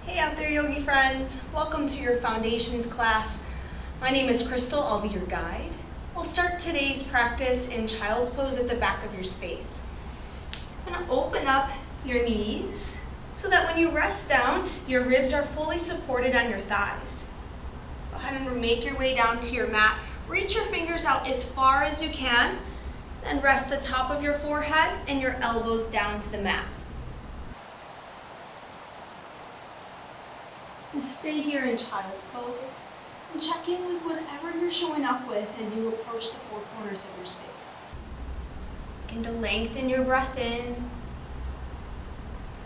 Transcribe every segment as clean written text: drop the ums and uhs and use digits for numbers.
Hey out there, yogi friends. Welcome to your foundations class. My name is Crystal. I'll be your guide. We'll start today's practice in child's pose at the back of your space. I'm going to open up your knees so that when you rest down, your ribs are fully supported on your thighs. Go ahead and make your way down to your mat. Reach your fingers out as far as you can, then rest the top of your forehead and your elbows down to the mat. And stay here in child's pose and check in with whatever you're showing up with as you approach the four corners of your space. Begin to lengthen your breath in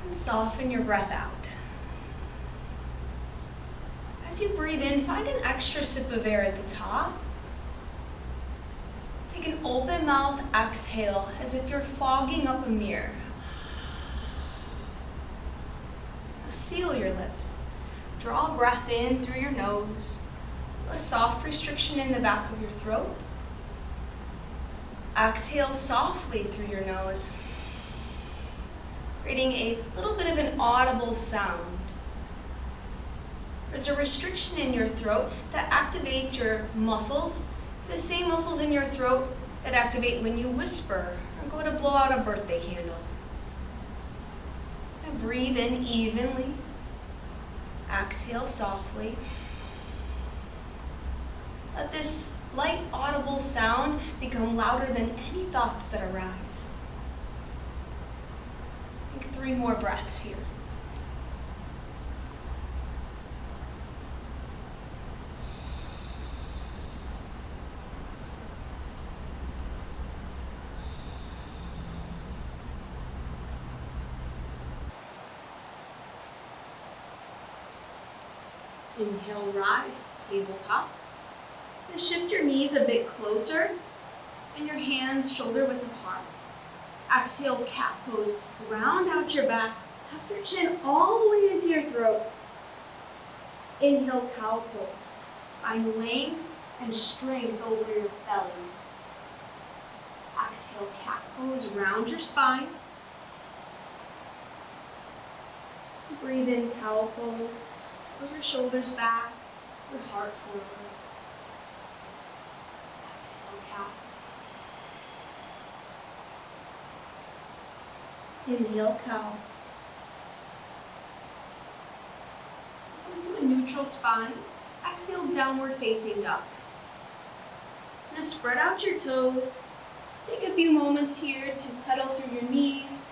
and soften your breath out. As you breathe in, find an extra sip of air at the top. Take an open mouth exhale as if you're fogging up a mirror. Now seal your lips. Draw breath in through your nose. A soft restriction in the back of your throat. Exhale softly through your nose, creating a little bit of an audible sound. There's a restriction in your throat that activates your muscles, the same muscles in your throat that activate when you whisper or go to blow out a birthday candle. And breathe in evenly. Exhale softly. Let this light audible sound become louder than any thoughts that arise. Take 3 more breaths here. Inhale, rise to tabletop. And shift your knees a bit closer and your hands shoulder width apart. Exhale, cat pose. Round out your back. Tuck your chin all the way into your throat. Inhale, cow pose. Find length and strength over your belly. Exhale, cat pose. Round your spine. Breathe in, cow pose. Pull your shoulders back, your heart forward. Exhale, cat. Inhale, cow. Come to a neutral spine. Exhale, downward facing dog. Now spread out your toes. Take a few moments here to pedal through your knees.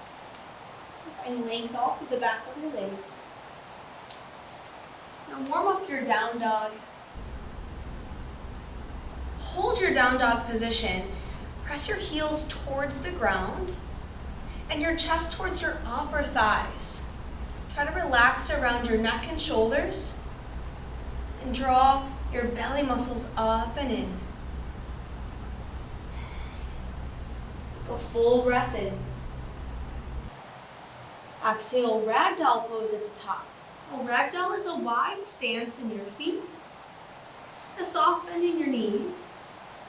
Find length off of the back of your legs. Now warm up your down dog. Hold your down dog position. Press your heels towards the ground and your chest towards your upper thighs. Try to relax around your neck and shoulders and draw your belly muscles up and in. Go full breath in. Exhale, ragdoll pose at the top. Well, ragdoll is a wide stance in your feet, a soft bend in your knees,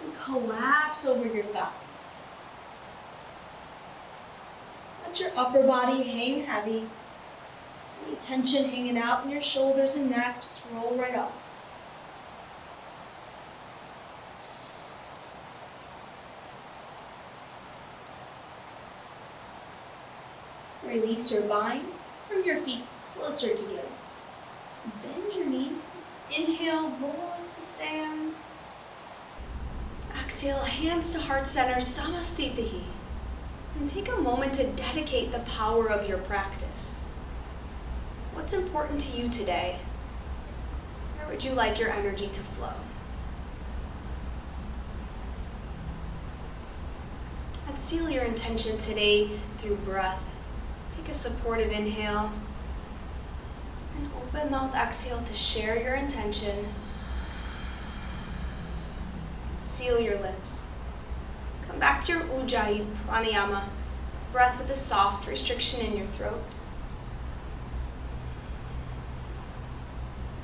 and collapse over your thighs. Let your upper body hang heavy. Any tension hanging out in your shoulders and neck, just roll right off. Release your bind, bring your feet closer together. Bend your knees. Inhale, roll into stand. Exhale, hands to heart center, samastitihi. And take a moment to dedicate the power of your practice. What's important to you today? Where would you like your energy to flow? And seal your intention today through breath. Take a supportive inhale. And open mouth exhale to share your intention. Seal your lips. Come back to your Ujjayi pranayama. Breath with a soft restriction in your throat.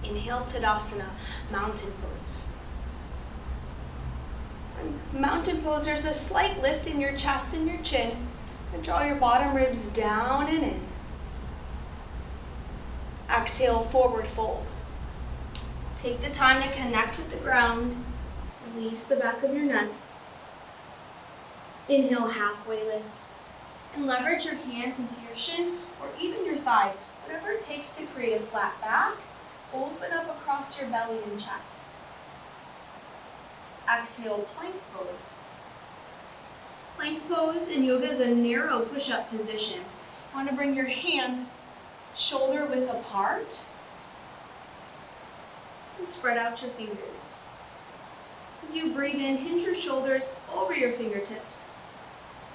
Inhale, Tadasana, mountain pose. And mountain pose, there's a slight lift in your chest and your chin. And draw your bottom ribs down and in. Exhale, forward fold. Take the time to connect with the ground. Release the back of your neck. Inhale, halfway lift. And leverage your hands into your shins or even your thighs, whatever it takes to create a flat back. Open up across your belly and chest. Exhale, plank pose. Plank pose in yoga is a narrow push-up position. You want to bring your hands shoulder width apart and spread out your fingers. As you breathe in, hinge your shoulders over your fingertips.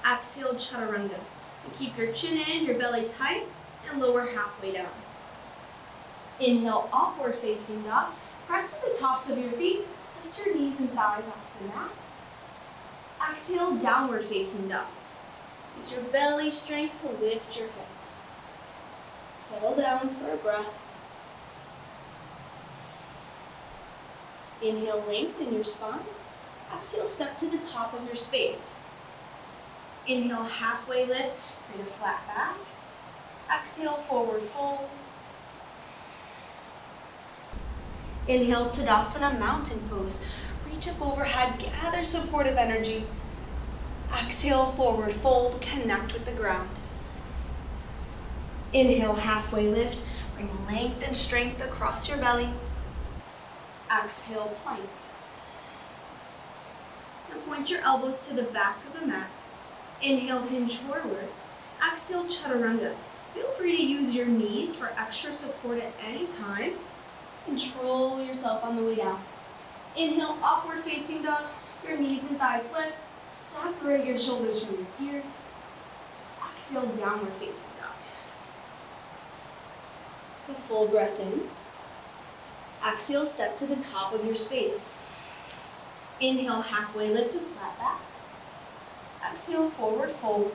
Exhale, chaturanga. And keep your chin in, your belly tight, and lower halfway down. Inhale, upward facing dog. Press to the tops of your feet. Lift your knees and thighs off the mat. Exhale, downward facing dog. Use your belly strength to lift your hips. Settle down for a breath. Inhale, lengthen your spine. Exhale, step to the top of your space. Inhale, halfway lift, create a flat back. Exhale, forward fold. Inhale, Tadasana, mountain pose. Reach up overhead, gather supportive energy. Exhale, forward fold, connect with the ground. Inhale, halfway lift, bring length and strength across your belly. Exhale, plank. Now point your elbows to the back of the mat. Inhale, hinge forward. Exhale, chaturanga. Feel free to use your knees for extra support at any time. Control yourself on the way down. Inhale, upward facing dog. Your knees and thighs lift. Separate your shoulders from your ears. Exhale, downward facing dog. A full breath in. Exhale, step to the top of your space. Inhale, halfway lift to flat back. Exhale, forward fold.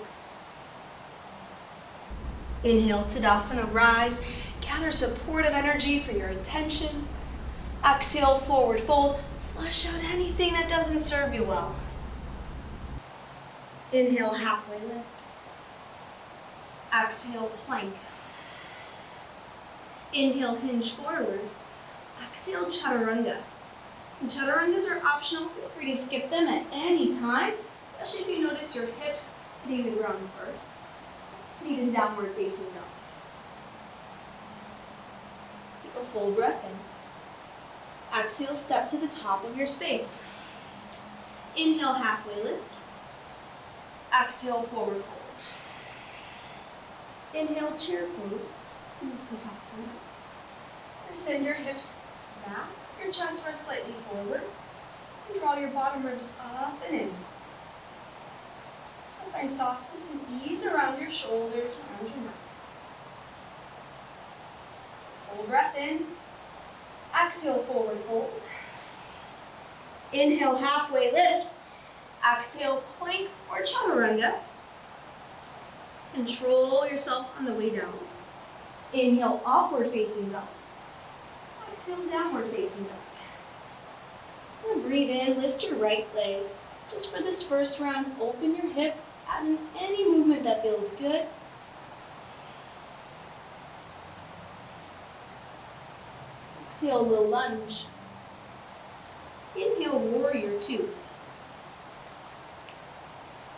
Inhale, Tadasana, rise. Gather supportive energy for your intention. Exhale, forward fold. Flush out anything that doesn't serve you well. Inhale, halfway lift. Exhale, plank. Inhale, hinge forward. Exhale, chaturanga. And chaturangas are optional. Feel free to skip them at any time, especially if you notice your hips hitting the ground first. Let's meet in downward facing dog. Take a full breath in. Exhale, step to the top of your space. Inhale, halfway lift. Exhale, forward fold. Inhale, chair pose. Utkatasana. And send your hips back. Your chest rests slightly forward. And draw your bottom ribs up and in. And find softness and ease around your shoulders, around your neck. Full breath in. Exhale, forward fold. Inhale, halfway lift. Exhale, plank or chaturanga. Control yourself on the way down. Inhale, upward facing dog. Exhale, downward facing dog. And breathe in, lift your right leg. Just for this first round, open your hip, add in any movement that feels good. Exhale, low lunge. Inhale, warrior two.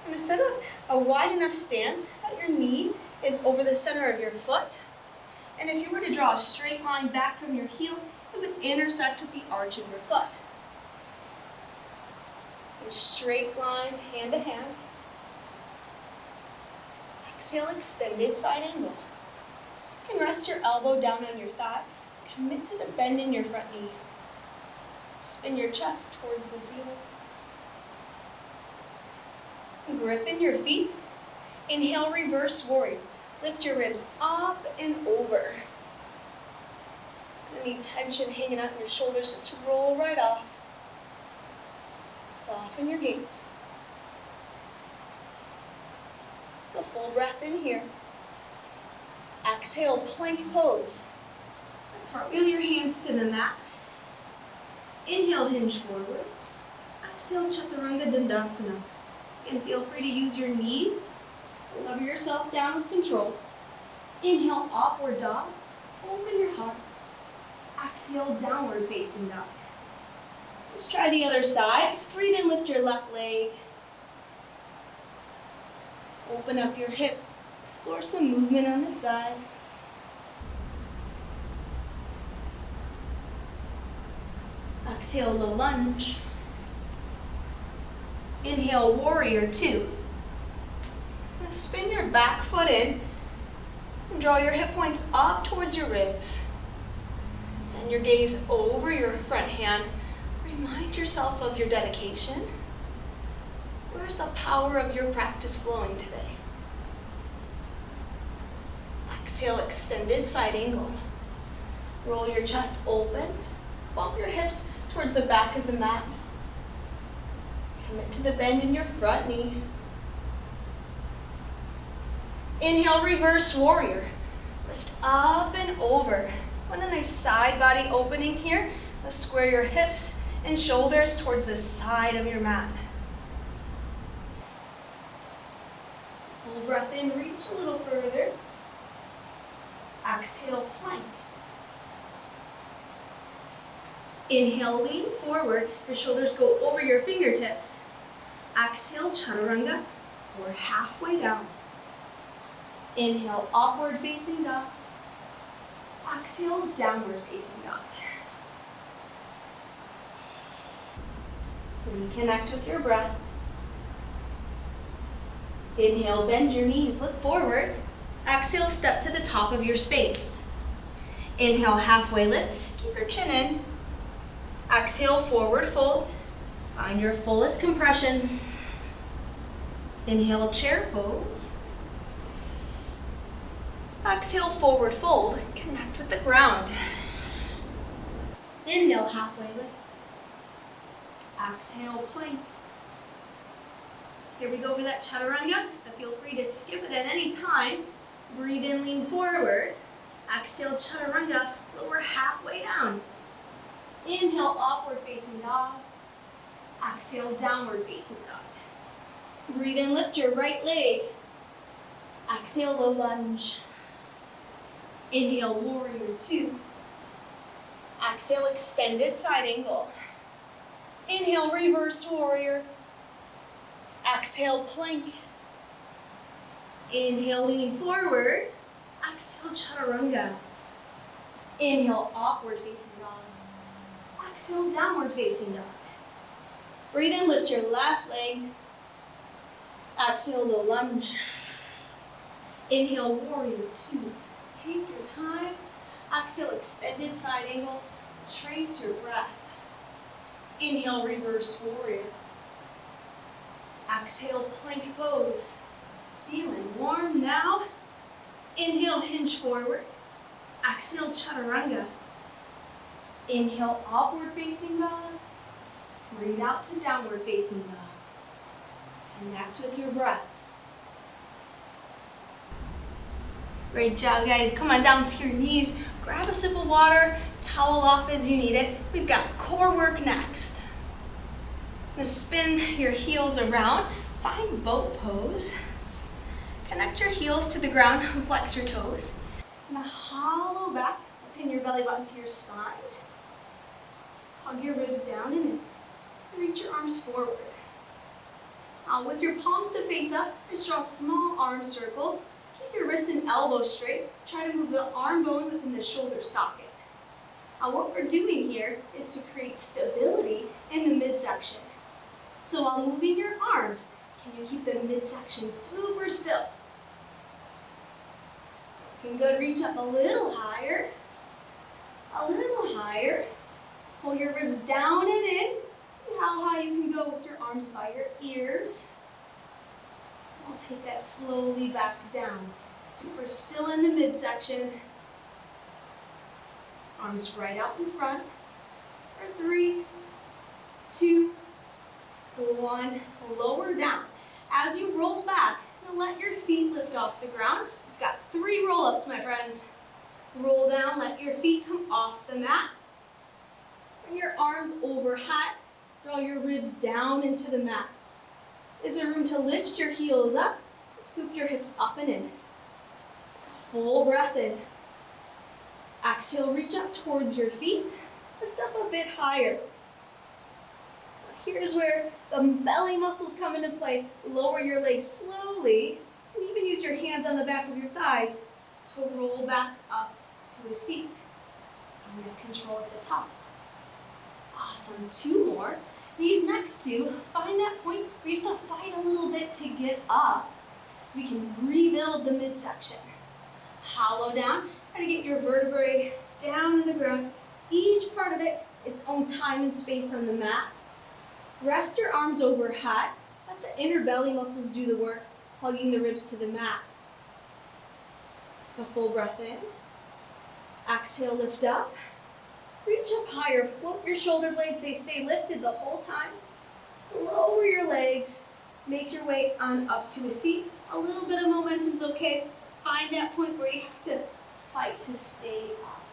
I'm going to set up a wide enough stance that your knee is over the center of your foot. And if you were to draw a straight line back from your heel, it would intersect with the arch of your foot. And straight lines, hand to hand. Exhale, extended side angle. You can rest your elbow down on your thigh. Commit to the bend in your front knee. Spin your chest towards the ceiling. Grip in your feet. Inhale, reverse warrior. Lift your ribs up and over. Any tension hanging out in your shoulders, just roll right off. Soften your gaze. A full breath in here. Exhale, plank pose. Cartwheel your hands to the mat. Inhale, hinge forward. Exhale, chaturanga dandasana. And feel free to use your knees to lever yourself down with control. Inhale, upward dog. Open your Exhale, downward facing dog. Let's try the other side. Breathe in, lift your left leg. Open up your hip. Explore some movement on the side. Exhale, low lunge. Inhale, warrior two. Now spin your back foot in and draw your hip points up towards your ribs. Send your gaze over your front hand. Remind yourself of your dedication. Where's the power of your practice flowing today? Exhale, extended side angle. Roll your chest open. Bump your hips towards the back of the mat. Commit to the bend in your front knee. Inhale, reverse warrior. Lift up and over. Want a nice side body opening here. Now square your hips and shoulders towards the side of your mat. Full breath in, reach a little further. Exhale, plank. Inhale, lean forward. Your shoulders go over your fingertips. Exhale, chaturanga, or halfway down. Inhale, upward facing dog. Exhale, downward facing dog. Reconnect with your breath. Inhale, bend your knees, look forward. Exhale, step to the top of your space. Inhale, halfway lift. Keep your chin in. Exhale, forward fold. Find your fullest compression. Inhale, chair pose. Exhale, forward fold. Connect with the ground. Inhale, halfway lift. Exhale, plank. Here we go for that chaturanga. Now feel free to skip it at any time. Breathe in, lean forward. Exhale, chaturanga, lower halfway down. Inhale, upward facing dog. Exhale, downward facing dog. Breathe in, lift your right leg. Exhale, low lunge. Inhale, warrior two. Exhale, extended side angle. Inhale, reverse warrior. Exhale, plank. Inhale, lean forward. Exhale, chaturanga. Inhale, upward facing dog. Exhale, downward facing dog. Breathe in, lift your left leg. Exhale, low lunge. Inhale, warrior two. Take your time. Exhale, extended side angle. Trace your breath. Inhale, reverse warrior. Exhale, plank pose. Feeling warm now. Inhale, hinge forward. Exhale, chaturanga. Inhale, upward facing dog. Breathe out to downward facing dog. Connect with your breath. Great job, guys. Come on down to your knees. Grab a sip of water. Towel off as you need it. We've got core work next. Now spin your heels around. Find boat pose. Connect your heels to the ground and flex your toes. Now hollow back. Pin your belly button to your spine. Hug your ribs down and in. Reach your arms forward. Now with your palms to face up, just draw small arm circles. Keep your wrist and elbow straight. Try to move the arm bone within the shoulder socket. Now what we're doing here is to create stability in the midsection. So while moving your arms, can you keep the midsection super still? Looking good, reach up a little higher. A little higher. Pull your ribs down and in. See how high you can go with your arms by your ears. I'll take that slowly back down. Super still in the midsection. Arms right out in front. For 3, 2, 1. Lower down. As you roll back, now let your feet lift off the ground. We've got 3 roll-ups, my friends. Roll down, let your feet come off the mat. Bring your arms overhead. Draw your ribs down into the mat. Is there room to lift your heels up? Scoop your hips up and in. Take a full breath in. Exhale, reach up towards your feet. Lift up a bit higher. Here's where the belly muscles come into play. Lower your legs slowly, and even use your hands on the back of your thighs to roll back up to a seat. And get control at the top. Awesome, 2 more. These next 2, find that point where you have to fight a little bit to get up. We can rebuild the midsection. Hollow down, try to get your vertebrae down in the ground. Each part of it, its own time and space on the mat. Rest your arms overhead. Let the inner belly muscles do the work, plugging the ribs to the mat. Take a full breath in. Exhale, lift up. Reach up higher. Float your shoulder blades. They stay lifted the whole time. Lower your legs. Make your way on up to a seat. A little bit of momentum's okay. Find that point where you have to fight to stay up.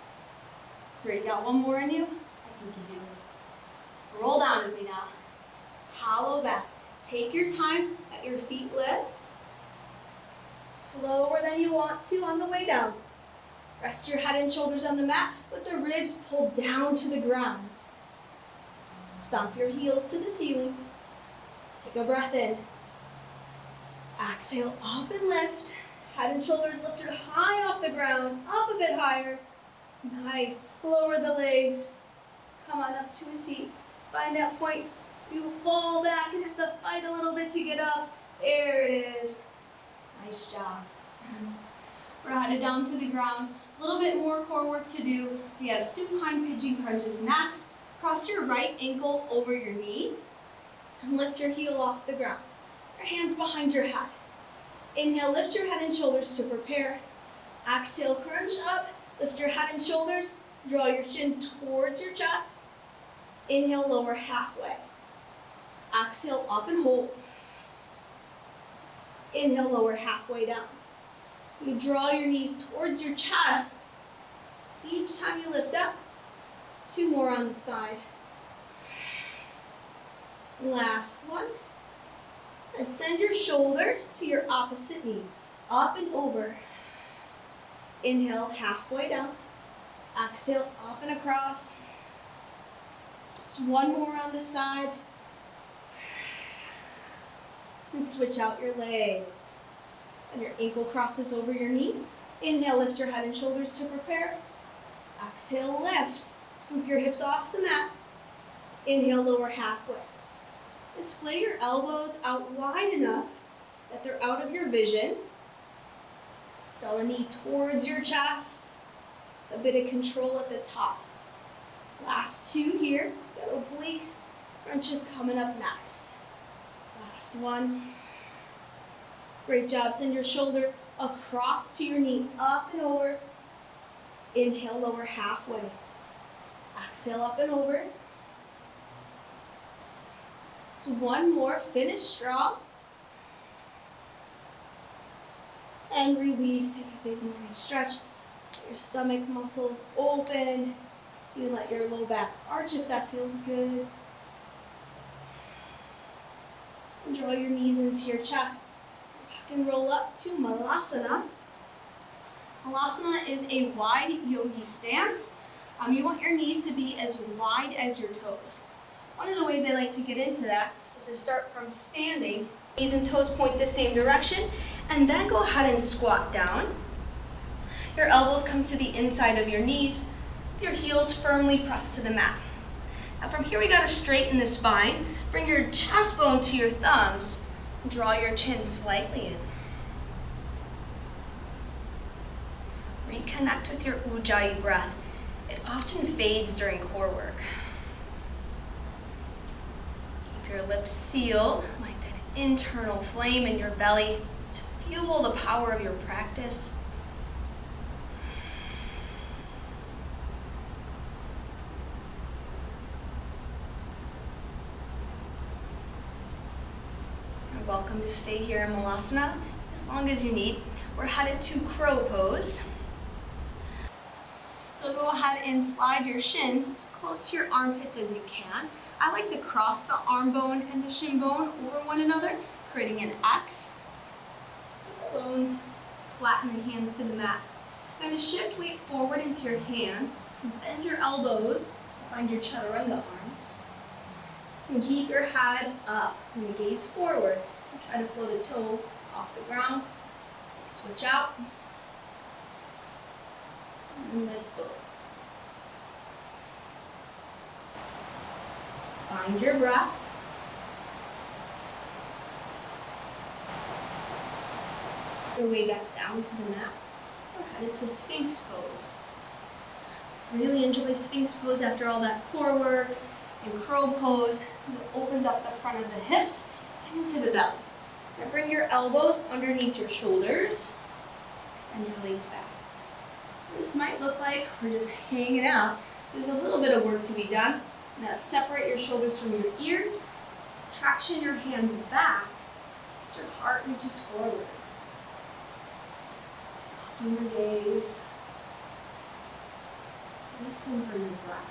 Great. Got 1 more in you? I think you do. Roll down with me now. Hollow back. Take your time. Let your feet lift. Slower than you want to on the way down. Rest your head and shoulders on the mat with the ribs pulled down to the ground. Stomp your heels to the ceiling. Take a breath in. Exhale, up and lift. Head and shoulders lifted high off the ground, up a bit higher. Nice. Lower the legs. Come on up to a seat. Find that point. You fall back and have to fight a little bit to get up. There it is. Nice job. We're headed down to the ground. A little bit more core work to do. We have supine pigeon crunches next. Cross your right ankle over your knee and lift your heel off the ground. Your hands behind your head. Inhale, lift your head and shoulders to prepare. Exhale, crunch up. Lift your head and shoulders. Draw your chin towards your chest. Inhale, lower halfway. Exhale, up and hold. Inhale, lower halfway down. You draw your knees towards your chest. Each time you lift up, 2 more on the side. Last one. And send your shoulder to your opposite knee. Up and over. Inhale, halfway down. Exhale, up and across. Just 1 more on the side. And switch out your legs. And your ankle crosses over your knee. Inhale, lift your head and shoulders to prepare. Exhale, lift. Scoop your hips off the mat. Inhale, lower halfway. Display your elbows out wide enough that they're out of your vision. Draw the knee towards your chest. A bit of control at the top. Last 2 here. Got oblique crunches coming up next. Last one. Great job. Send your shoulder across to your knee, up and over. Inhale, lower halfway. Exhale, up and over. So 1 more. Finish strong. And release. Take a big morning stretch. Let your stomach muscles open. You can let your low back arch if that feels good. And draw your knees into your chest. Rock and roll up to Malasana. Malasana is a wide yogi stance. You want your knees to be as wide as your toes. One of the ways I like to get into that is to start from standing. Knees and toes point the same direction, and then go ahead and squat down. Your elbows come to the inside of your knees, with your heels firmly pressed to the mat. Now from here we gotta straighten the spine. Bring your chest bone to your thumbs, and draw your chin slightly in. Reconnect with your Ujjayi breath. It often fades during core work. Keep your lips sealed, like that internal flame in your belly to fuel the power of your practice. You're welcome to stay here in Malasana as long as you need. We're headed to crow pose. So go ahead and slide your shins as close to your armpits as you can. I like to cross the arm bone and the shin bone over one another, creating an X. The bones flatten the hands to the mat. Kind of shift weight forward into your hands. Bend your elbows. Find your chaturanga arms. And keep your head up. And you gaze forward. And try to float a toe off the ground. Switch out. And lift both. Find your breath. Your way back down to the mat. We're headed to Sphinx pose. Really enjoy Sphinx pose after all that core work and crow pose. It opens up the front of the hips and into the belly. Now bring your elbows underneath your shoulders. Extend your legs back. This might look like we're just hanging out. There's a little bit of work to be done. Now separate your shoulders from your ears. Traction your hands back as your heart reaches forward. Soften your gaze. Listen for your breath.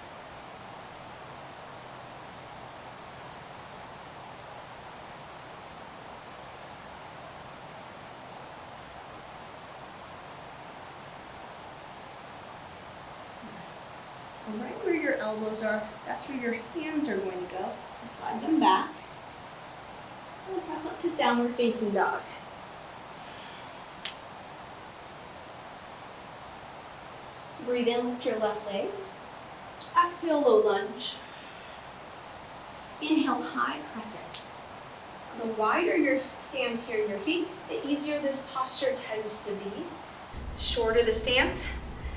Nice. Right where your elbows are, that's where your hands are going to go. Slide them back. And press up to downward facing dog. Breathe in, lift your left leg. Exhale, low lunge. Inhale, high crescent. The wider your stance here in your feet, the easier this posture tends to be. Shorter the stance,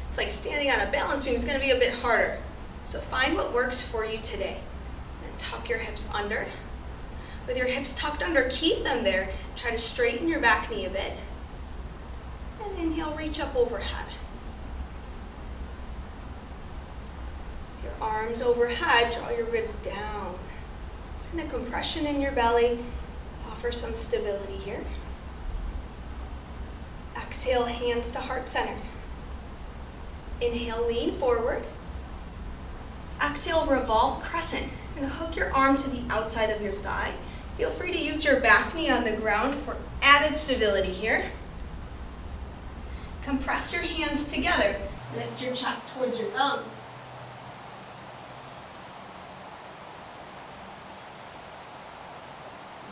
it's like standing on a balance beam. It's going to be a bit harder. So find what works for you today. And tuck your hips under. With your hips tucked under, keep them there. Try to straighten your back knee a bit. And inhale, reach up overhead. Your arms overhead, draw your ribs down. And the compression in your belly, offer some stability here. Exhale, hands to heart center. Inhale, lean forward. Exhale, revolved crescent. You're going to hook your arm to the outside of your thigh. Feel free to use your back knee on the ground for added stability here. Compress your hands together. Lift your chest towards your thumbs.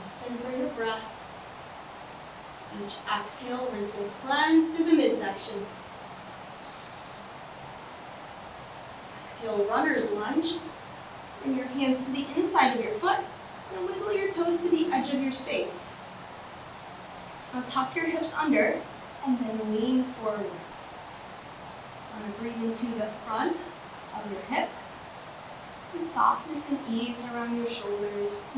Listen for your breath. Each exhale, rinse and cleanse through the midsection. Exhale, runner's lunge. Bring your hands to the inside of your foot and wiggle your toes to the edge of your space. Now tuck your hips under and then lean forward. Want to breathe into the front of your hip and softness and ease around your shoulders.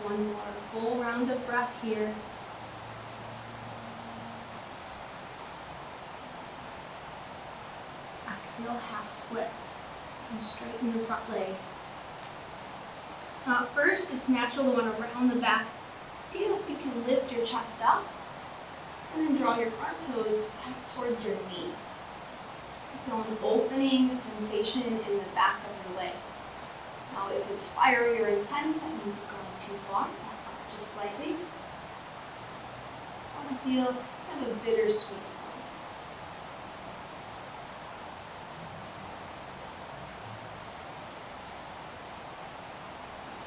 One more full round of breath here. Exhale, half split. And straighten your front leg. First, it's natural to want to round the back. See if you can lift your chest up. And then draw your front toes back towards your knee. Feel an opening sensation in the back of your leg. Now, if it's fiery or intense, that means you're going too far. Back up just slightly. I want to feel kind of a bittersweet point.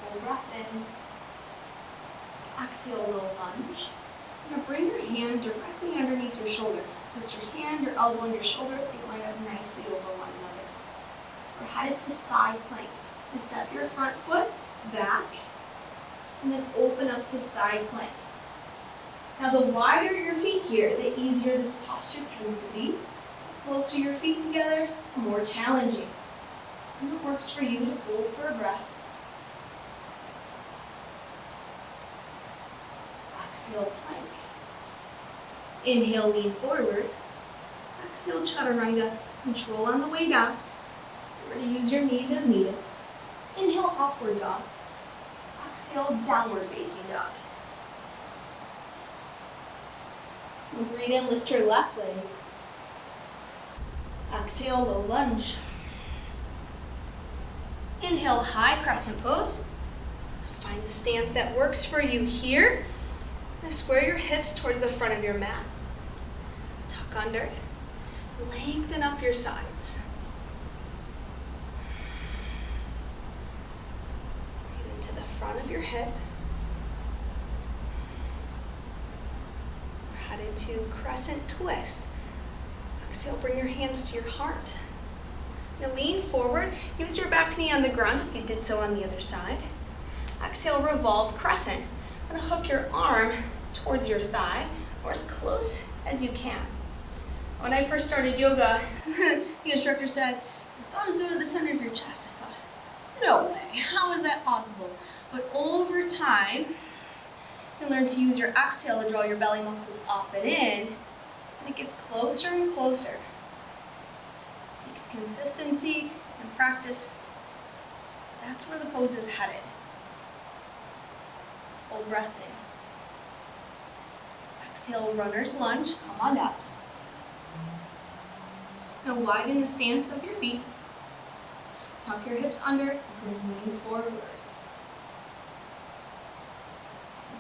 Full breath in. Exhale, low lunge. You're going to bring your hand directly underneath your shoulder. So it's your hand, your elbow, and your shoulder. They line up nicely over one another. We're headed to side plank. Step your front foot back and then open up to side plank. Now the wider your feet here, the easier this posture tends to be. The closer your feet together, the more challenging. And it works for you to hold for a breath. Exhale, plank. Inhale, lean forward. Exhale, chaturanga. Control on the way down. Remember to use your knees as needed. Inhale, upward dog. Exhale, downward facing dog. And breathe in, lift your left leg. Exhale, low lunge. Inhale, high crescent pose. Find the stance that works for you here. And square your hips towards the front of your mat. Tuck under. Lengthen up your sides. Breathe into the front of your hip. We're headed to crescent twist. Exhale, bring your hands to your heart. Now lean forward. Use your back knee on the ground if you did so on the other side. Exhale, revolved crescent. I'm going to hook your arm towards your thigh or as close as you can. When I first started yoga, the instructor said, your thumb is going to the center of your chest. I thought, no way, how is that possible? But over time, you learn to use your exhale to draw your belly muscles up and in, and it gets closer and closer. It takes consistency and practice. That's where the pose is headed. Full breath in. Exhale, runner's lunge, come on down. Now widen the stance of your feet. Tuck your hips under, and then lean forward.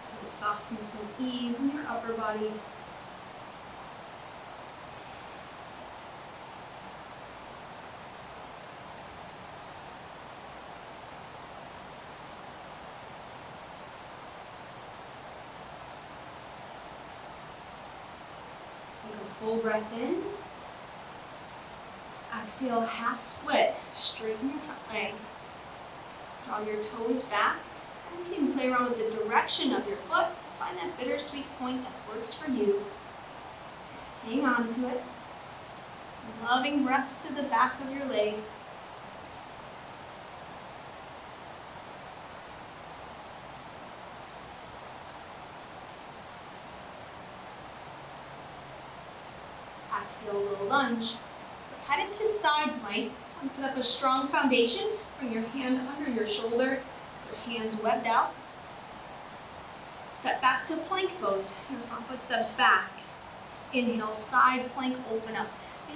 Some softness and ease in your upper body. Take a full breath in. Exhale, half split. Straighten your front leg. Draw your toes back. And you can play around with the direction of your foot. Find that bittersweet point that works for you. Hang on to it. Some loving breaths to the back of your leg. Exhale, low lunge. We're headed to side plank. So set up a strong foundation. Bring your hand under your shoulder. Your hands webbed out. Step back to plank pose. Your front foot steps back. Inhale, side plank, open up.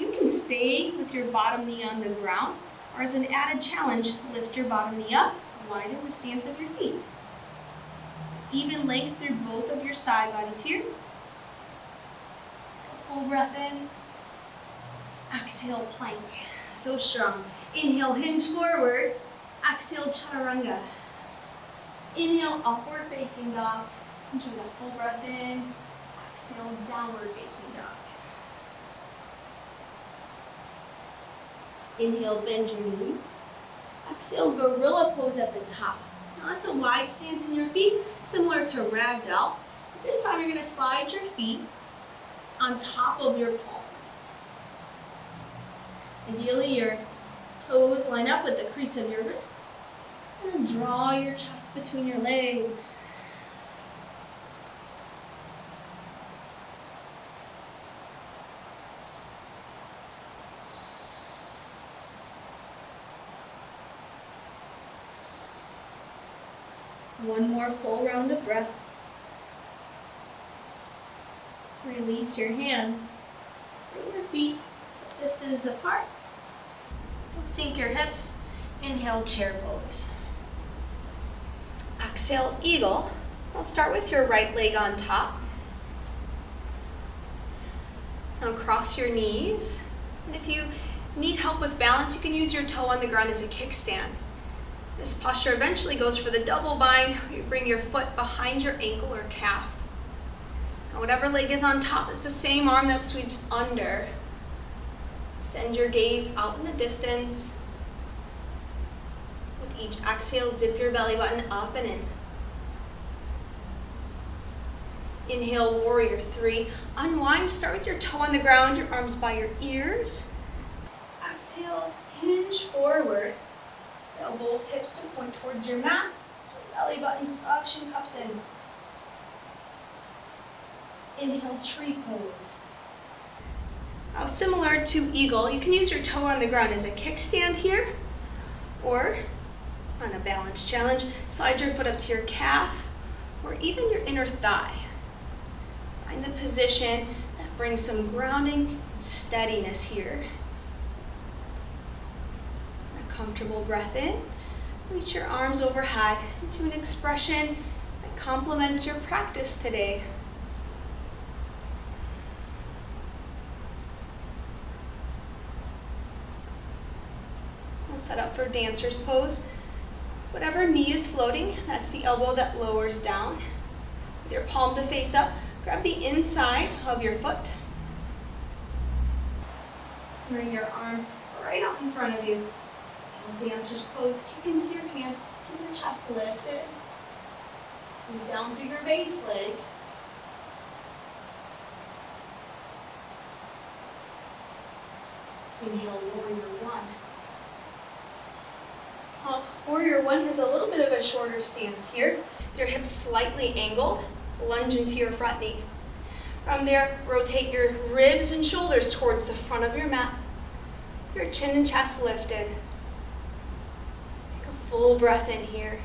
You can stay with your bottom knee on the ground, or as an added challenge, lift your bottom knee up, widen the stance of your feet. Even length through both of your side bodies here. Take a full breath in. Exhale, plank. So strong. Inhale, hinge forward. Exhale, chaturanga. Inhale, upward facing dog. Enjoy that full breath in. Exhale, downward facing dog. Inhale, bend your knees. Exhale, gorilla pose at the top. Now that's a wide stance in your feet, similar to ragdoll. But this time you're going to slide your feet on top of your palms. Ideally, your toes line up with the crease of your wrist. And then draw your chest between your legs. One more full round of breath. Release your hands. Bring your feet distance apart. Sink your hips. Inhale, chair pose. Exhale, eagle. I'll start with your right leg on top. Now cross your knees. And if you need help with balance, you can use your toe on the ground as a kickstand. This posture eventually goes for the double bind. You bring your foot behind your ankle or calf. Now whatever leg is on top, it's the same arm that sweeps under. Send your gaze out in the distance. With each exhale, zip your belly button up and in. Inhale, warrior three. Unwind, start with your toe on the ground, your arms by your ears. Exhale, hinge forward. Tell both hips to point towards your mat. So belly button suction cups in. Inhale, tree pose. Now similar to eagle, you can use your toe on the ground as a kickstand here, or on a balance challenge, slide your foot up to your calf, or even your inner thigh. Find the position that brings some grounding and steadiness here. comfortable breath in. Reach your arms overhead into an expression that complements your practice today. We'll set up for dancer's pose. Whatever knee is floating, that's the elbow that lowers down. With your palm to face up, grab the inside of your foot. Bring your arm right out in front of you. Dancer's pose, kick into your hand, keep your chest lifted. And down through your base leg. Inhale, warrior one. Warrior one has a little bit of a shorter stance here. Your hips slightly angled, lunge into your front knee. From there, rotate your ribs and shoulders towards the front of your mat. Your chin and chest lifted. Take a full breath in here.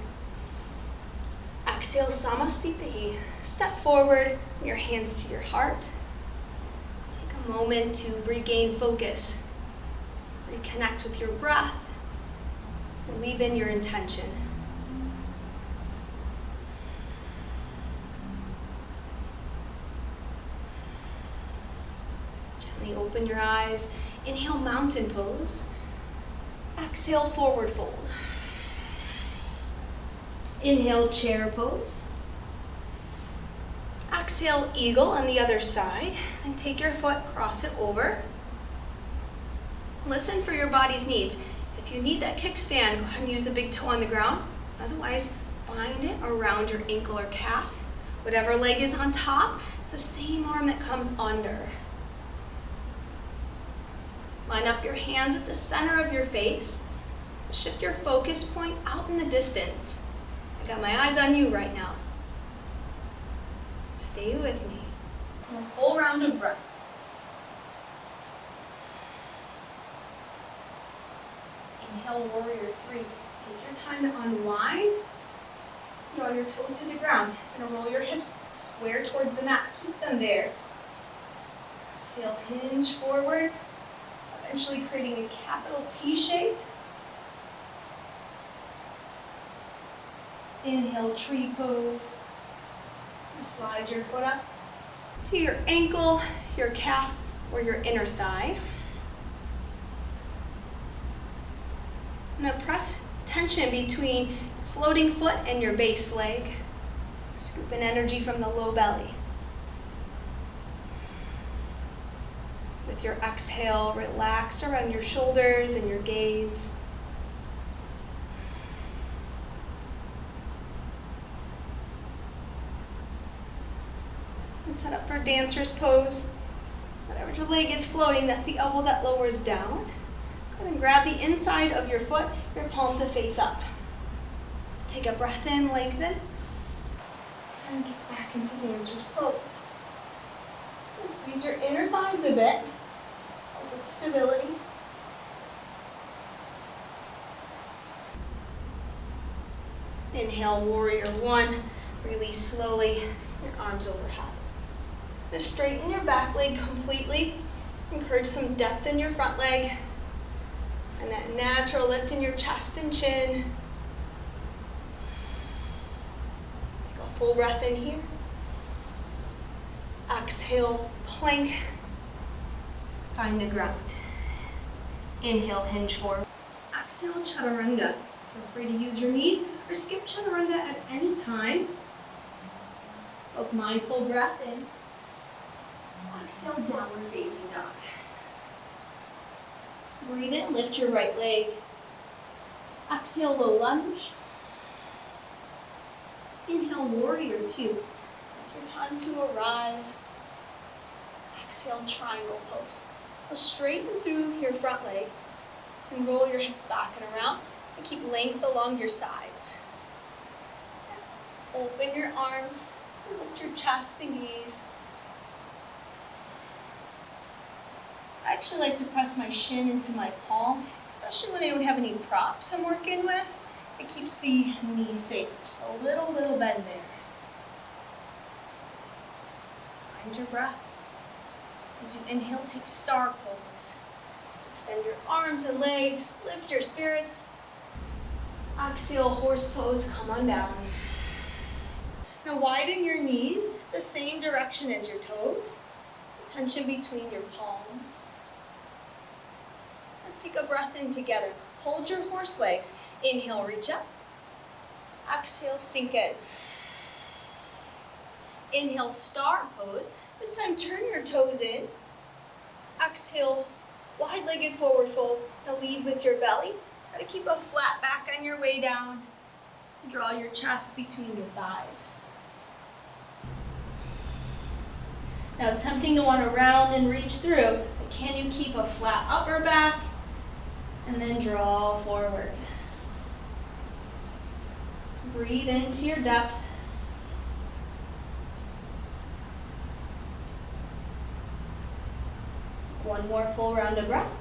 Exhale, Samastitihi. Step forward, your hands to your heart. Take a moment to regain focus. Reconnect with your breath. And leave in your intention. Gently open your eyes. Inhale, mountain pose. Exhale, forward fold. Inhale, chair pose. Exhale, eagle on the other side. And take your foot, cross it over. Listen for your body's needs. If you need that kickstand, go ahead and use a big toe on the ground. Otherwise, find it around your ankle or calf. Whatever leg is on top, it's the same arm that comes under. Line up your hands at the center of your face. Shift your focus point out in the distance. I got my eyes on you right now. Stay with me. A full round of breath. Inhale, warrior three. Take your time to unwind. Draw your toe to the ground. You're going to roll your hips square towards the mat. Keep them there. Exhale, hinge forward. Eventually creating a capital T shape. Inhale, tree pose. Slide your foot up to your ankle, your calf, or your inner thigh. I'm going to press tension between your floating foot and your base leg. Scoop in energy from the low belly. With your exhale, relax around your shoulders and your gaze. And set up for dancer's pose. Whatever your leg is floating, that's the elbow that lowers down. Go ahead and grab the inside of your foot, your palm to face up. Take a breath in, lengthen, and get back into dancer's pose. And squeeze your inner thighs a bit. With stability. Inhale, warrior one. Release slowly, your arms overhead. Just straighten your back leg completely. Encourage some depth in your front leg. And that natural lift in your chest and chin. Take a full breath in here. Exhale, plank. Find the ground. Inhale, hinge forward. Exhale, chaturanga. Feel free to use your knees or skip chaturanga at any time. Both mindful breath in. Exhale, downward facing dog. Breathe in, lift your right leg. Exhale, low lunge. Inhale, warrior two. Take your time to arrive. Exhale, triangle pose. So straighten through your front leg and roll your hips back and around and keep length along your sides. Open your arms, lift your chest and gaze. I actually like to press my shin into my palm, especially when I don't have any props I'm working with. It keeps the knee safe. Just a little bend there. Find your breath. As you inhale, take star pose. Extend your arms and legs, lift your spirits. Exhale, horse pose, come on down. Now widen your knees the same direction as your toes. Tension between your palms. Let's take a breath in together. Hold your horse legs. Inhale, reach up. Exhale, sink in. Inhale, star pose. This time turn your toes in. Exhale, wide-legged forward fold. Now lead with your belly. Try to keep a flat back on your way down. Draw your chest between your thighs. Now it's tempting to want to round and reach through, but can you keep a flat upper back and then draw forward? Breathe into your depth. One more full round of breath.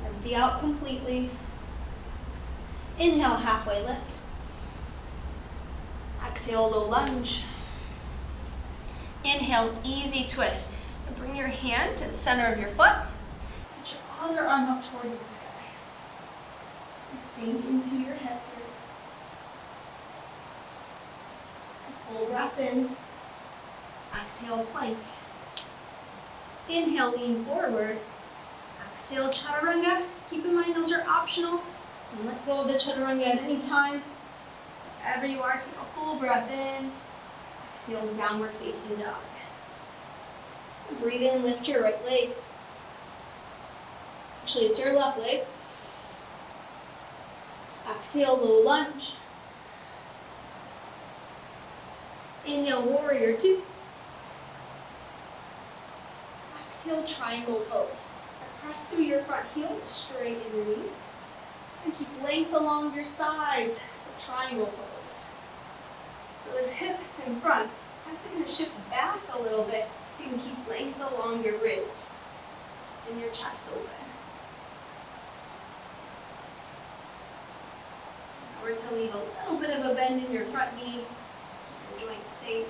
Empty out completely. Inhale, halfway lift. Exhale, low lunge. Inhale, easy twist. And bring your hand to the center of your foot. Put your other arm up towards the sky. And sink into your hip here. And full breath in. Exhale, plank. Inhale, lean forward. Exhale, chaturanga. Keep in mind those are optional. And let go of the chaturanga at any time. Wherever you are, take a full breath in. Exhale, downward facing dog. Breathe in, lift your right leg. Actually, it's your left leg. Exhale, low lunge. Inhale, warrior two. Exhale, triangle pose. Press through your front heel, straighten your knee. And keep length along your sides for triangle pose. So this hip in front has to kind of shift back a little bit so you can keep length along your ribs. Spin your chest open. Remember to leave a little bit of a bend in your front knee. Keep your joints safe.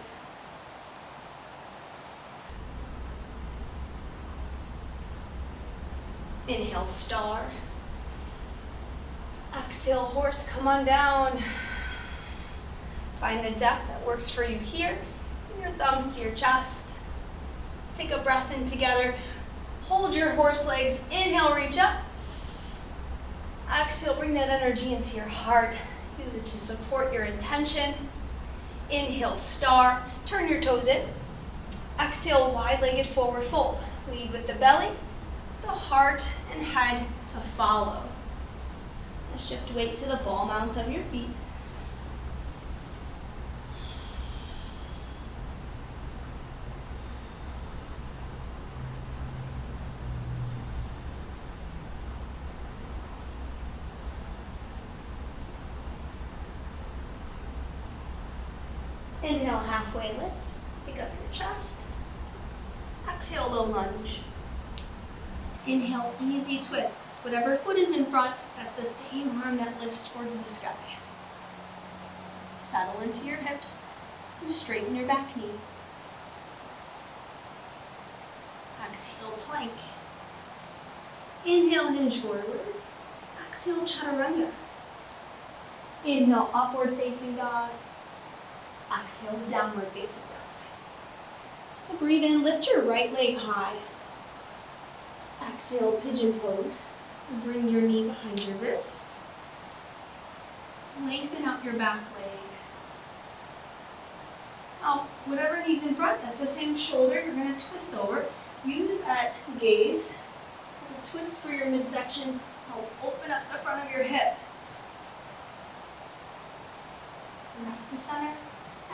Inhale, star. Exhale, horse, come on down. Find the depth that works for you here. Bring your thumbs to your chest. Let's take a breath in together. Hold your horse legs. Inhale, reach up. Exhale, bring that energy into your heart. Use it to support your intention. Inhale, star. Turn your toes in. Exhale, wide-legged forward fold. Lead with the belly, the heart and head to follow. Now shift weight to the ball mounts of your feet. Inhale, halfway lift. Pick up your chest. Exhale, low lunge. Inhale, easy twist. Whatever foot is in front, that's the same arm that lifts towards the sky. Settle into your hips and straighten your back knee. Exhale, plank. Inhale, hinge forward. Exhale, chaturanga. Inhale, upward facing dog. Exhale, downward facing dog. Breathe in, lift your right leg high. Exhale, pigeon pose. Bring your knee behind your wrist. Lengthen out your back leg. Now, whatever knee's in front, that's the same shoulder you're going to twist over. Use that gaze as a twist for your midsection. Help open up the front of your hip. Back to center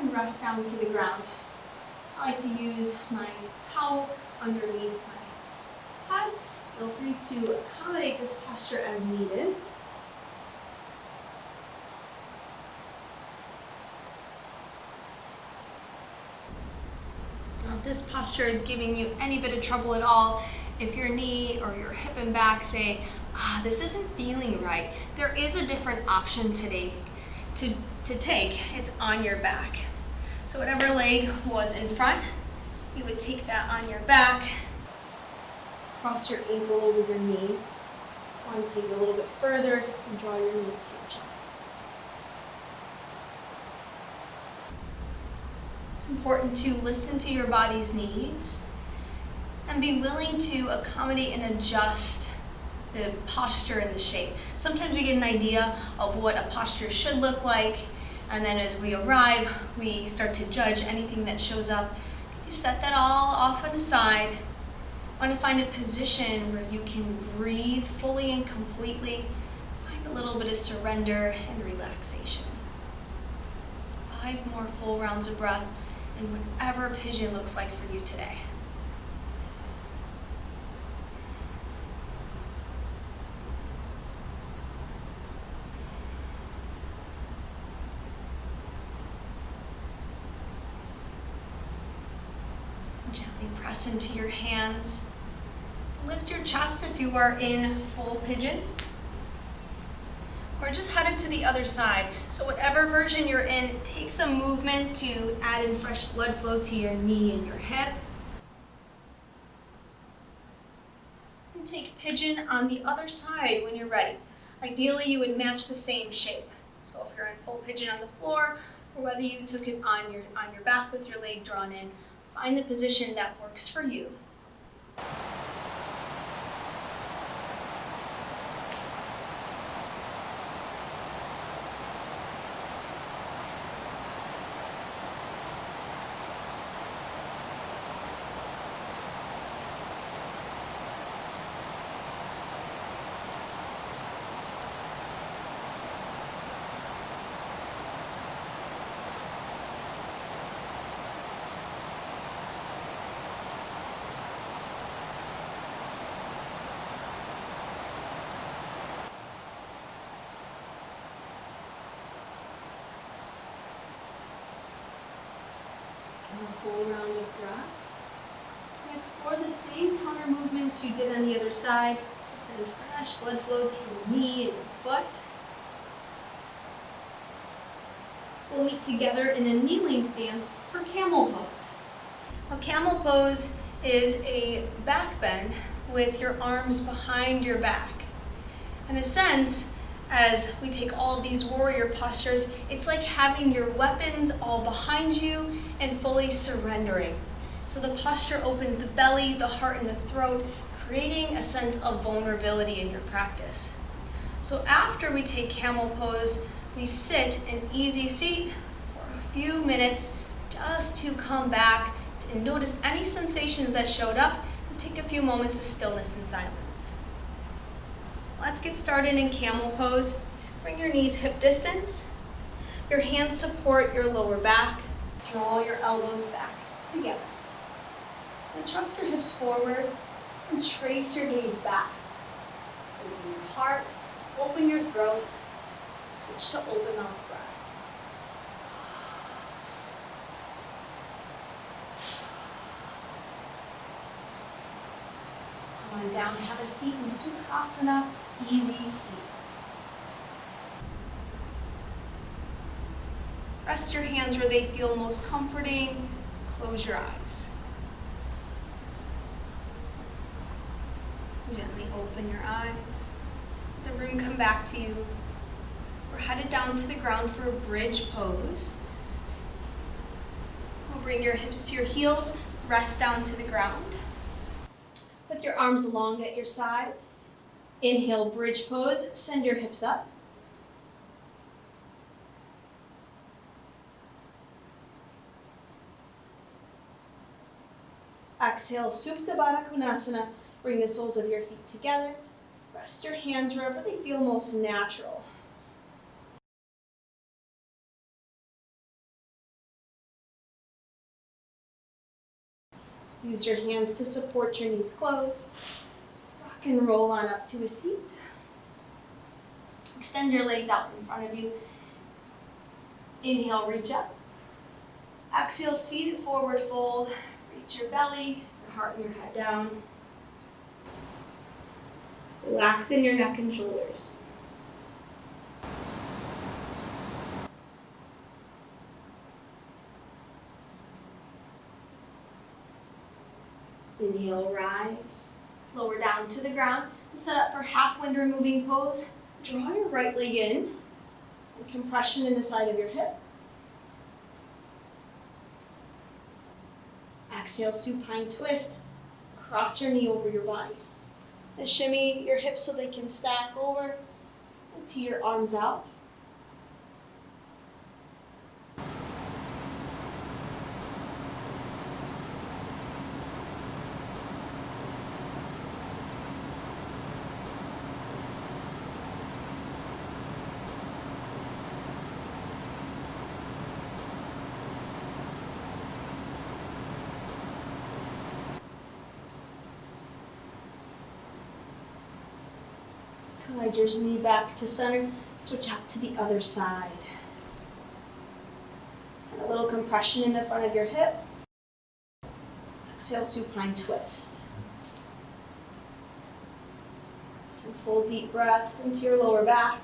and rest down to the ground. I like to use my towel underneath my head. Feel free to accommodate this posture as needed. Now, if this posture is giving you any bit of trouble at all, if your knee or your hip and back say, this isn't feeling right, there is a different option today to take. It's on your back. So whatever leg was in front, you would take that on your back. Cross your ankle over your knee. Want to take it a little bit further and draw your knee to your chest. It's important to listen to your body's needs and be willing to accommodate and adjust the posture and the shape. Sometimes we get an idea of what a posture should look like, and then as we arrive, we start to judge anything that shows up. You set that all off on the side. Want to find a position where you can breathe fully and completely. Find a little bit of surrender and relaxation. 5 more full rounds of breath in whatever pigeon looks like for you today. Gently press into your hands. Lift your chest if you are in full pigeon. Or just head it to the other side. So whatever version you're in, take some movement to add in fresh blood flow to your knee and your hip. And take pigeon on the other side when you're ready. Ideally, you would match the same shape. So if you're in full pigeon on the floor, or whether you took it on your back with your leg drawn in, find the position that works for you. A full round of breath. And explore the same counter movements you did on the other side to send fresh blood flow to your knee and your foot. We'll meet together in a kneeling stance for camel pose. A camel pose is a back bend with your arms behind your back. In a sense, as we take all these warrior postures, it's like having your weapons all behind you and fully surrendering. So the posture opens the belly, the heart, and the throat, creating a sense of vulnerability in your practice. So after we take camel pose, we sit in easy seat for a few minutes just to come back and notice any sensations that showed up and take a few moments of stillness and silence. Let's get started in camel pose. Bring your knees hip distance. Your hands support your lower back. Draw your elbows back together. And trust your hips forward and trace your gaze back. Open your heart, open your throat. Switch to open mouth breath. Come on down, have a seat in Sukhasana. Easy seat. Rest your hands where they feel most comforting. Close your eyes. Gently open your eyes. Let the room come back to you. We're headed down to the ground for a bridge pose. We'll bring your hips to your heels. Rest down to the ground. With your arms long at your side. Inhale, bridge pose, send your hips up. Exhale, Supta Baddha Konasana. Bring the soles of your feet together. Rest your hands wherever they feel most natural. Use your hands to support your knees closed. Rock and roll on up to a seat. Extend your legs out in front of you. Inhale, reach up. Exhale, seated forward fold. Reach your belly, your heart and your head down. Relax in your neck and shoulders. Inhale, rise. Lower down to the ground and set up for half wind removing pose. Draw your right leg in and compression in the side of your hip. Exhale, supine twist. Cross your knee over your body. And shimmy your hips so they can stack over. And tee your arms out. Glide your knee back to center. Switch out to the other side. And a little compression in the front of your hip. Exhale, supine twist. Some full deep breaths into your lower back.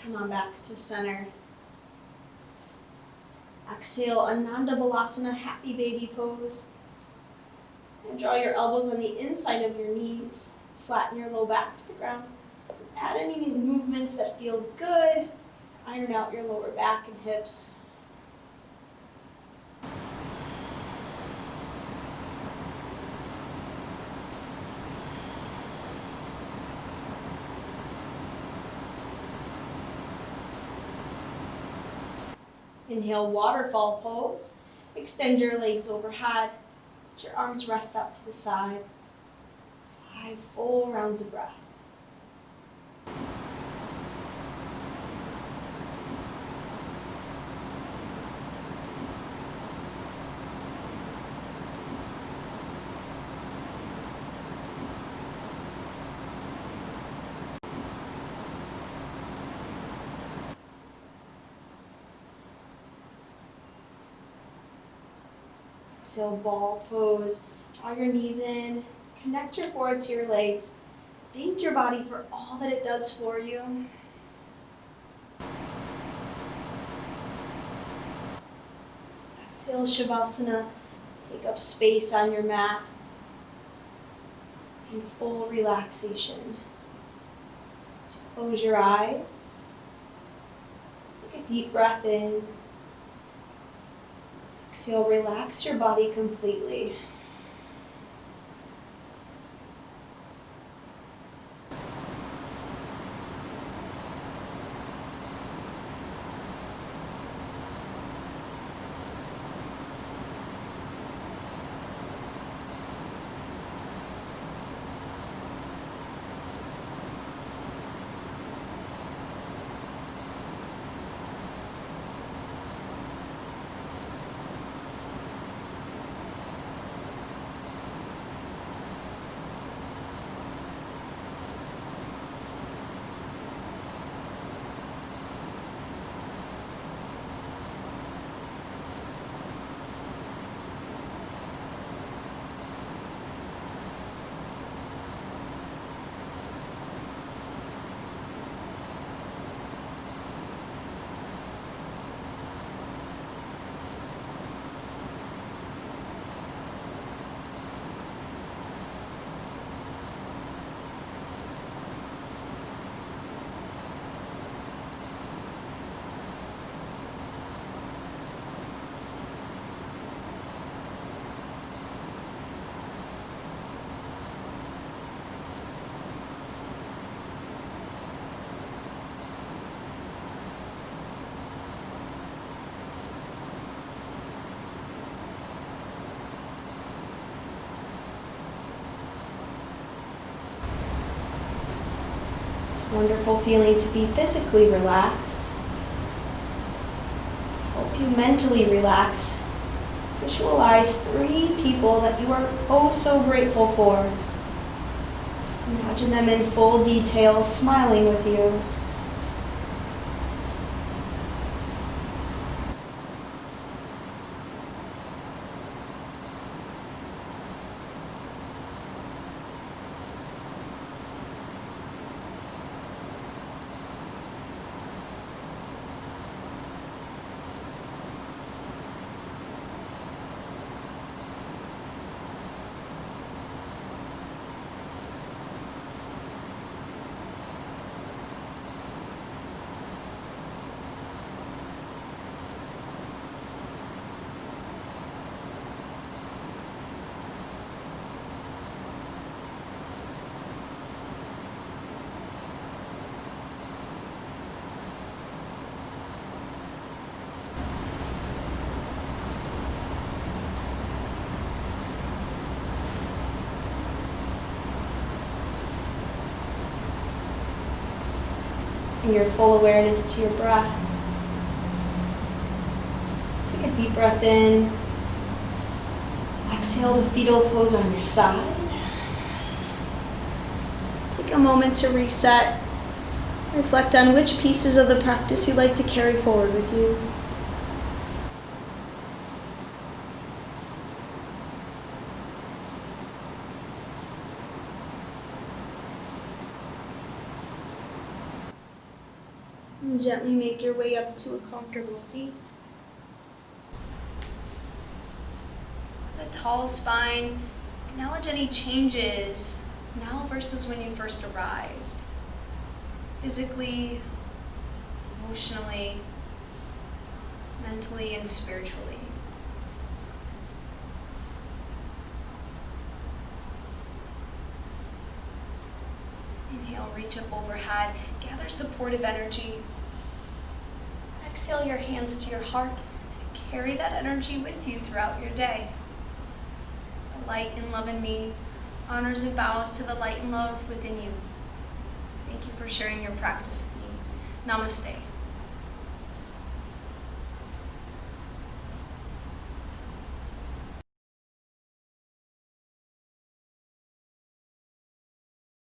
Come on back to center. Exhale, Ananda Balasana, happy baby pose. And draw your elbows on the inside of your knees. Flatten your low back to the ground. Add any movements that feel good. Iron out your lower back and hips. Inhale, waterfall pose. Extend your legs overhead. Let your arms rest out to the side. 5 full rounds of breath. Exhale, ball pose. Draw your knees in. Connect your forehead to your legs. Thank your body for all that it does for you. Exhale, Shavasana. Take up space on your mat. In full relaxation. So close your eyes. Take a deep breath in. Exhale, relax your body completely. Wonderful feeling to be physically relaxed. To help you mentally relax, Visualize 3 people that you are oh so grateful for. Imagine them in full detail, smiling with you. And your full awareness to your breath. Take a deep breath in. Exhale the fetal pose on your side. Just take a moment to reset. Reflect on which pieces of the practice you'd like to carry forward with you. And gently make your way up to a comfortable seat. A tall spine. Acknowledge any changes now versus when you first arrived. Physically, emotionally, mentally, and spiritually. Inhale, reach up overhead. Gather supportive energy. Exhale your hands to your heart. Carry that energy with you throughout your day. The light and love in me honors and bows to the light and love within you. Thank you for sharing your practice with me. Namaste.